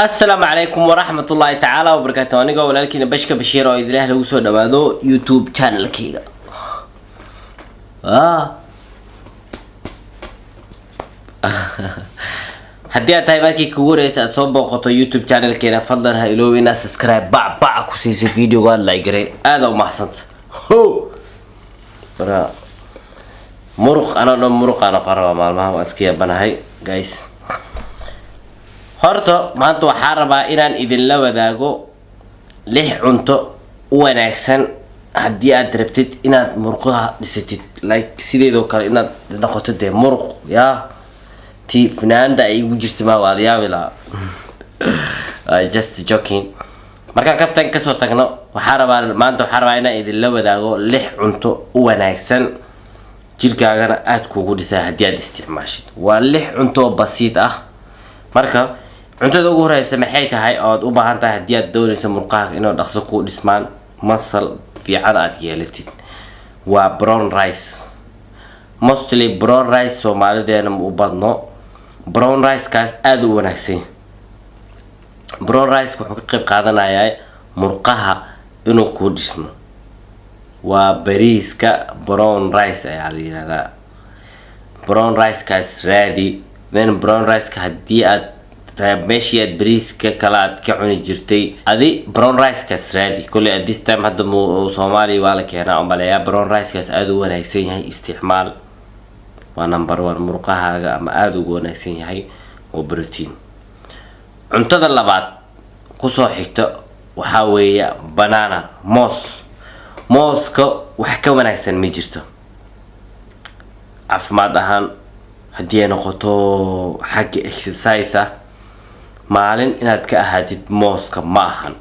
السلام عليكم ورحمة الله تعالى وبركاته. أنا قول لكن بشكر بشير أو إذا له سود هذا يوتيوب channel كيغا. هدي أتاي ماركي كوريس أصوب قطع يوتيوب channel كينا فضلا هايلو وينا سبسكرايب باع كوسيس فيديو قال لايك ري هذا ومحسنت هو برا مرق أنا قرر مع المها وأسكيا بناهي guys. horta maanta waxaan rabaa inaan idin la wadaago 6 cunto wanaagsan haddii aad rabtid inaad murqaha dhisatid like sideedoo kale inaad noqoto dee murq yaa tii fanaanda ay ugu jirto ma waa yaabila just joking. markaan kaftan kasoo tagno maanta waxaan rabaa inaan idin la wadaago 6 cunto wanaagsan jirkaagana aad kugu dhisaa haddii aad isticmaashid. waa 6 cunto basiid ah. marka cuntada ugu horeysa maxay tahay oo aad u baahan tahay haddii aad doonayso murqaha inuu dhaqso ku dhismaan muscle fiican aad yeelatid waa brown rice. mostly brown rice Soomaalideena u badno brown rice kaas aad u wanaagsan. brown rice wuxuu ka qayb qaadanayaa murqaha inuu ku dhismo. waa bariiska brown rice ayaa la yiraahdaa. brown rice kaas raadi then brown rice ka haddii aad meeshii aad bariiska kala aad ka cuni jirtay adi brown rice kaas raadi kulli at this time hadda Soomaaliya waa la keenaa oo maleeyaa brown rice kaas aad u wanaagsan yahay isticmaal. waa number 1 murqahaaga ama aad ugu wanaagsan yahay oo protein. cuntada labaad ku soo xigta waxa weeye banana mooska wax ka wanaagsan ma jirto caafimaad ahaan haddii ay noqoto xagga exercise maalin inaad ka ahaatid mooska ma ahan.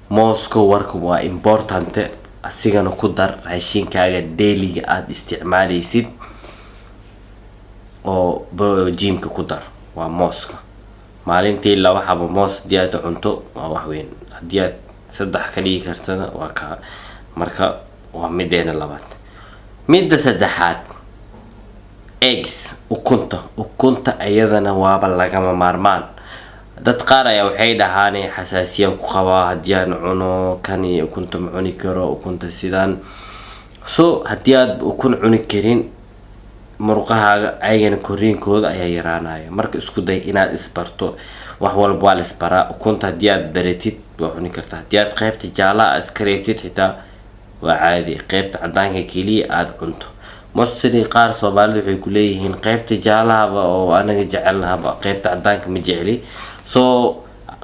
mooska warka waa important asigana ku dar raashinkaaga daily aad isticmaalaysid oo gymka ku dar. waa mooska maalintii laba xabo moos haddii aad cunto waa wax weyn. haddii aad 3 ka dhigi kartana waa ka marka waa mideena labaad. midda saddexaad eggs ukunta ayadana waaba lagama maarmaan. dad qaar ayaa waxay dhahaan xasaasiyo ku qabaa haddii aan cuno kani ukunta ma cuni karo ukunta sidaan. so haddii aad ukun cuni karin murqahaaga ayagana koriinkooda ayaa yaraanaya. marka isku day inaad isbarto wax walba waa la isbaraa. ukunta haddii aad baratid waa cuni kartaa. haddii aad qaybta jaalaha iska reebtid xitaa waa caadi. qaybta cadaanka keliya aad cunto. mostly qaar Soomaalidu waxay ku leeyihiin qaybta jaalaha oo anaga jecelnahay qaybta cadaanka ma jeceli. so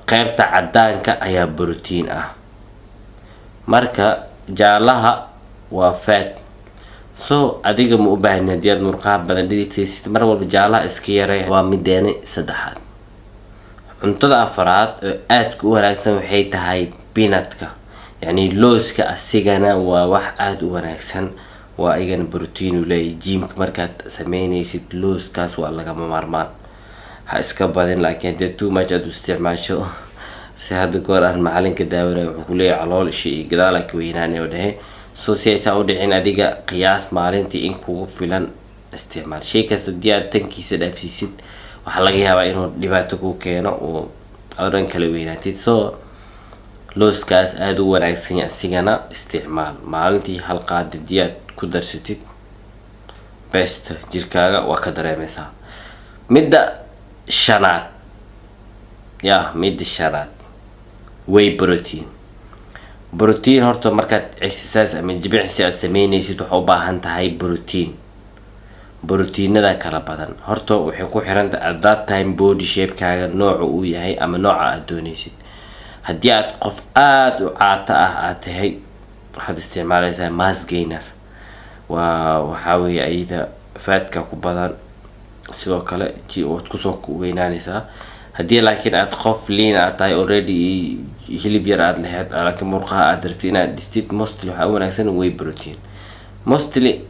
qaybta cadaanka ayaa protein ah. marka jaalaha waa fat. so adiga ma u baahan haddii aad murqaha badan dhigaysid mar walba jaalaha iska yaree. waa mideena saddexaad. cuntada afraad oo aad ku wanaagsan waxay tahay peanutka yani looska asigana waa wax aad u wanaagsan. waa igana protein u leeyahay. gymka markaad sameynaysid looskaas waa lagama maarmaan. ha iska badin laakiin haddii too much aad u isticmaasho si hadda goor aan macalinka daawanayo wuxuu ku leeyahay calool iyo gadaal ka weynaanay oo dhahay. so si aysan u dhicin adiga qiyaas maalintii in kugu filan isticmaal. shay kasta haddii aad tankiisa dhaafsiisid waxaa laga yaabaa inuu dhibaato ku keeno oo adan kala weynaatid. so looskaas aad u wanaagsan yahay asigana isticmaal. maalintii hal qaad haddii aad ku darsatid best jirkaaga waa ka dareemaysaa. midda shanaad whey protein horta markaad exercise ama jimicsi aad sameynaysid waxaa u baahan tahay proteinada kala badan. horta waxay ku xiran tahay at that time body shape-kaaga nooca uu yahay ama nooca aad doonaysid. haddii aad qof aad u caata aad tahay waxaad isticmaalaysaa mass gainer. waxa weeye ayda faatka ku badan sidoo kale waad kusoo weynaanaysaa. haddii laakiin aad qof lean aad tahay already hilib yar aad lahayd laakiin murqaha aad rabtid inaad dhistid mostly waxaa wanaagsan whey protein. mostly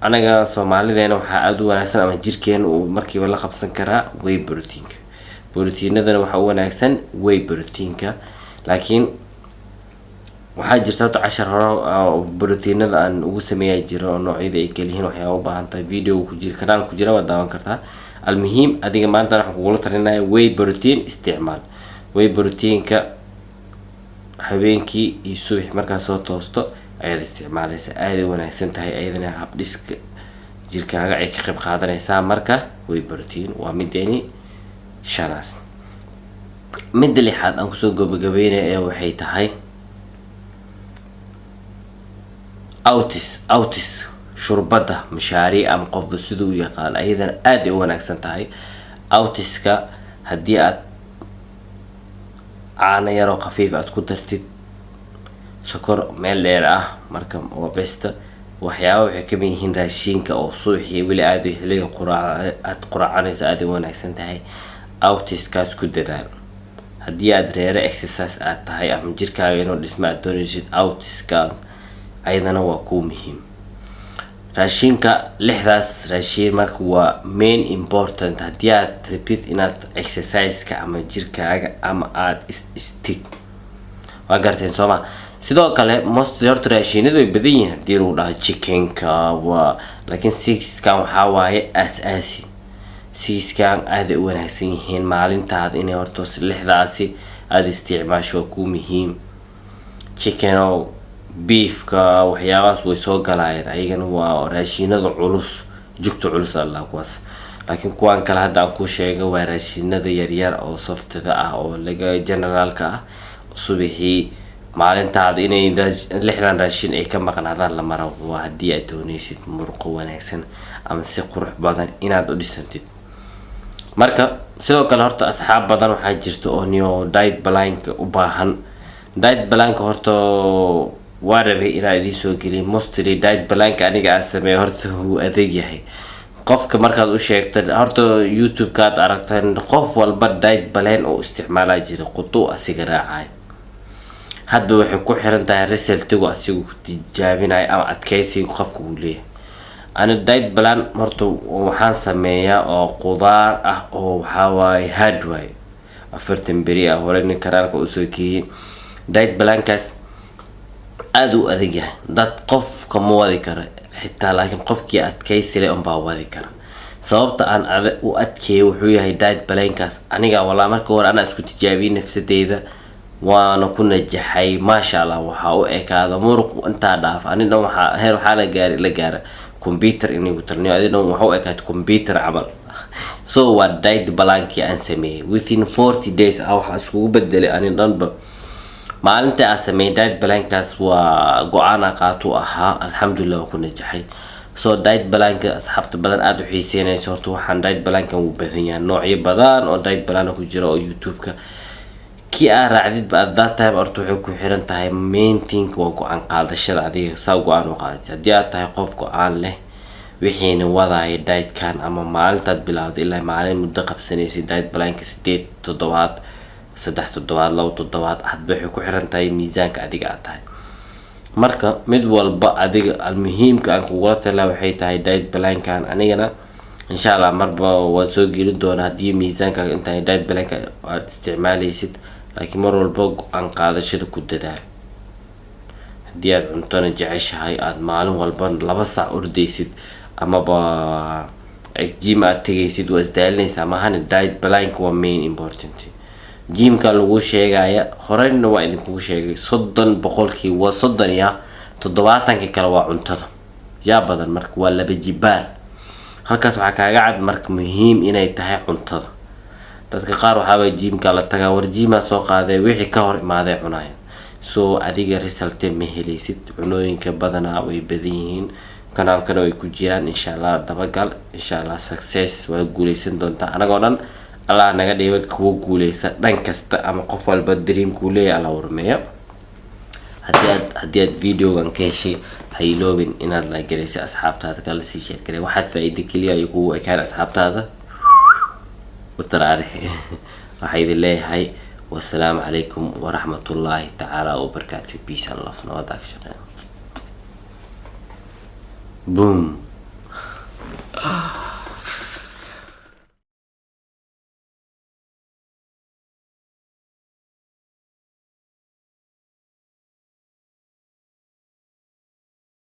anaga Soomaalideena waxaa aad u wanaagsan ama jirkeena uu markiiba la qabsan karaa whey proteinka. proteinadana waxaa wanaagsan whey proteinka laakiin waxaa jirta 10 hore proteinada aan ugu sameeyay jiro noocyada ay kaliin waxyaabo u baahan tahay video ku jira kanal ku jira waa daawan kartaa. المهم adiga maanta waxaan kugula talinaya whey protein isticmaal. whey proteinka habeenkii iyo subax markaa soo toosto ayaad isticmaalaysaa, aad ay wanaagsan tahay ayadana habdhiska jirkaaga ay ka qayb qaadanaysaa. marka whey protein waa mideeni shanaad. midda lixaad aan kusoo gabagabeynaya ee waxay tahay outis shurbada mashaari ama qofba siduu u yaqaan ayadana aad ay u wanaagsan tahay. outiska haddii aad caano yaroo khafiif aad ku dartid sokor meel dheer ah marka waa besta. waxyaaba waxay ka mid yihiin raashinka oo suuxi weli aad xilliga aad quraacanayso aad ay wanaagsan tahay. outiskaas ku dadaal haddii aad reere exercise aad tahay ama jirkaaga inuu dhisma aad doonaysid outiska ayadana waa kuu muhiim. raashinka lixdaas raashin marka waa main important haddii aad rabid inaad exerciseka ama jirkaaga ama aad istig waa garteen sooma. sidoo kale most horta raashinadu way badan yihiin haddii lagu dhaho chickenka waa, laakiin sixkan waxaa waaye aas-aasi. sixkan aad ay u wanaagsan yihiin maalintaada inay horta lixdaasi aada isticmaasho waa kuu muhiim. chicken oo beefka waxyaabahaas way soo galayeen ayagana waa raashinada culus, jugta culus allah kuwaas. laakiin kuwan kale hadda aan ku sheegay waa raashinada yaryar oo softada ah oo laga generalka ah. subaxii maalintaada inay lixdan raashin ay ka maqnaadaan la maro waa haddii aad doonaysid murqo wanaagsan ama si qurux badan inaad u dhisantid. marka sidoo kale horta asxaab badan waxaa jirta oo niyo diet planka u baahan. diet planka horta waa rabay inaan idiin soo geliyo. mostly diet planka aniga aan sameeyo horta wuu adeeg yahay. qofka markaad u sheegto horta youtube-ka aad aragtaan qof walba diet plan oo isticmaalaa jira qutu asiga raacay. hadba waxay ku xiran tahay resultigu asigu tijaabinayo ama adkaysiga qofka uu leeyahay. ana diet plan horta waxaan sameeyaa oo qudaar ah oo waxaa waaye hard waaye 40 beri ah hore nin karaalka usoo geeyay. diet plankaas aad u adag yahay dad qofka ma wadi kara xitaa, laakiin qofkii adkaysi leh unbaa wadi kara. sababta aan u adkeeyay wuxuu yahay diet plankaas aniga walaa marka hore anaa isku tijaabiyay nafsadeyda waana ku najaxay maasha allah. waxaa u ekaada muruq intaa dhaaf ani dhan waxaa heer waxaa la gaara computer inay ku tarniyo adi dhan waxa u ekaad computer camal. so waa diet plankii aan sameeyay within 40 days waxaa iskugu bedelay ani dhanba. maalinta aan sameeyay diet plankaas waa go-aan qaato ahaa alxamdulillah waa ku najaxay. so diet planka asxaabta badan aad u xiiseynayso horta waxaan diet plankan uu badan yahay noocyo badan oo diet plan ku jira oo youtube-ka kii aan raacdid ba at that time horta waxay ku xiran tahay main thing waa go-aan qaadashada adiga saa go-aan u qaadaysa. haddii aad tahay qof go-aan leh wixiina wadaayo dietkan ama maalintaad bilowday ilaa maalin muddo qabsanaysay diet planka 8 toddobaad 3 toddobaad 2 toddobaad hadba waxay ku xiran tahay miisaanka adiga aad tahay. marka mid walba adiga almuhiimka aan kugula talaa waxay tahay diet plankan anigana insha allah marba waan soo gelin doonaa haddii miisaanka inta diet planka aad isticmaalaysid. laakiin mar walba go-aan qaadashada ku dadaal. haddii aad cuntona jeceshahay aad maalin walba 2 saac ordaysid amaba gym aad tegaysid waa isdaalinaysaa mahane diet planka waa main important. gymka lagu sheegaya horeyna waa idinkugu sheegay 30% waa 30 iyo 70 kale waa cuntada yaa badan. marka waa laba jibaar. halkaas waxaa kaaga cad marka muhiim inay tahay cuntada. dadka qaar waxaa way gymka la tagaa war gyma soo qaaday wixii ka hor imaaday cunaya. so adiga result ma helaysid. cunooyinka badanaa way badan yihiin kanaalkana way ku jiraan insha allah dabagal insha allah success waa guuleysan doontaa anagoo dhan allah naga dhiibay kuwa guuleysa dhan kasta ama qof walba dream ku leeyahay alla warmeeyo. haddii aad videogan ka heshay ha iloobin inaad la gareyso asxaabtaada kala sii share garay. waxaad faa'iido kaliya ay kugu ekaan asxaabtaada وترى waxay leeyahay wassalaamu calaykum waraxmatullaahi tacaala wabarakaatuh. peace and love. nabad action boom.